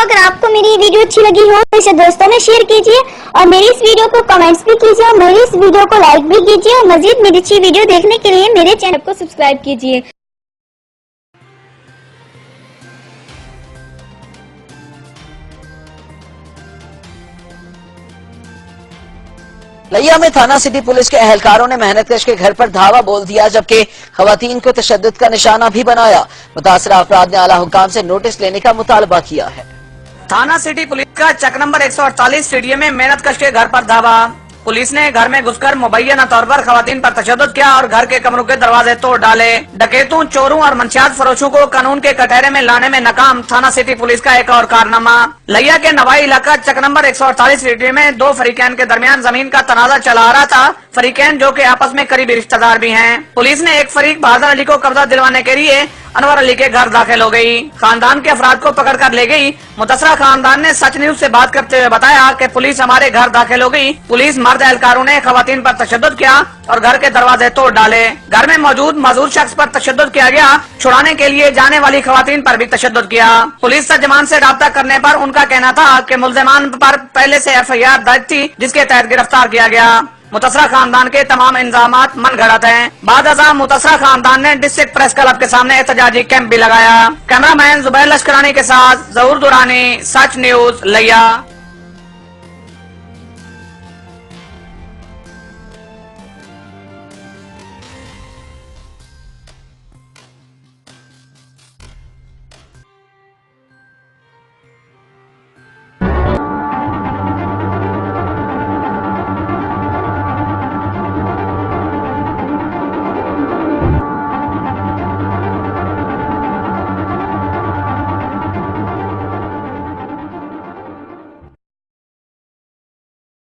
अगर आपको मेरी वीडियो अच्छी लगी हो तो इसे दोस्तों में शेयर कीजिए और मेरी इस वीडियो को कमेंट्स भी कीजिए और मेरी इस वीडियो को लाइक भी कीजिए और मजीद मेरी अच्छी वीडियो देखने के लिए मेरे चैनल को सब्सक्राइब कीजिए। लिया में थाना सिटी पुलिस के अहलकारों ने मेहनतकश के घर पर धावा बोल दिया, जबकि खवातीन को तशद्दुद का निशाना भी बनाया। मुतासरा अफराद ने आला हुकाम से नोटिस लेने का मुतालबा किया है। थाना सिटी पुलिस का चक नंबर 148 स्टेडियम में मेहनतकश के घर पर धावा। पुलिस ने घर में घुसकर मुबैना तौर पर खवातीन पर तशद्दुद किया और घर के कमरों के दरवाजे तोड़ डाले। डकैतों, चोरों और मंशियात फरोशों को कानून के कटहरे में लाने में नाकाम थाना सिटी पुलिस का एक और कारनामा। लिया के नवाई इलाका चक नंबर 148 स्टेडियम में दो फरीकैन के दरमियान जमीन का तनाजा चला आ रहा था। फरीकैन जो कि आपस में करीबी रिश्तेदार भी हैं। पुलिस ने एक फरीक बहादुर अली को कब्जा दिलवाने के लिए अनवर अली के घर दाखिल हो गई। खानदान के अफराद को पकड़ कर ले गई। मुतसरा खानदान ने सच न्यूज से बात करते हुए बताया कि पुलिस हमारे घर दाखिल हो गई। पुलिस मर्द एहलकारों ने खवातीन पर तशद्दुद किया और घर के दरवाजे तोड़ डाले। घर में मौजूद माजूर शख्स पर तशद्दुद किया गया। छुड़ाने के लिए जाने वाली खवातीन पर भी तशद्दुद किया। पुलिस तर्जमान से राब्ता करने पर उनका कहना था कि मुल्जिमान पर पहले से FIR दर्ज थी, जिसके तहत गिरफ्तार किया गया। मुतसरा खानदान के तमाम इंतजामात मनगढ़ंत हैं। बाद अज़ां मुतसरा खानदान ने डिस्ट्रिक्ट प्रेस क्लब के सामने एहतजाजी कैंप भी लगाया। कैमरामैन जुबैर लश्करानी के साथ जहूर दुरानी, सच न्यूज, लिया।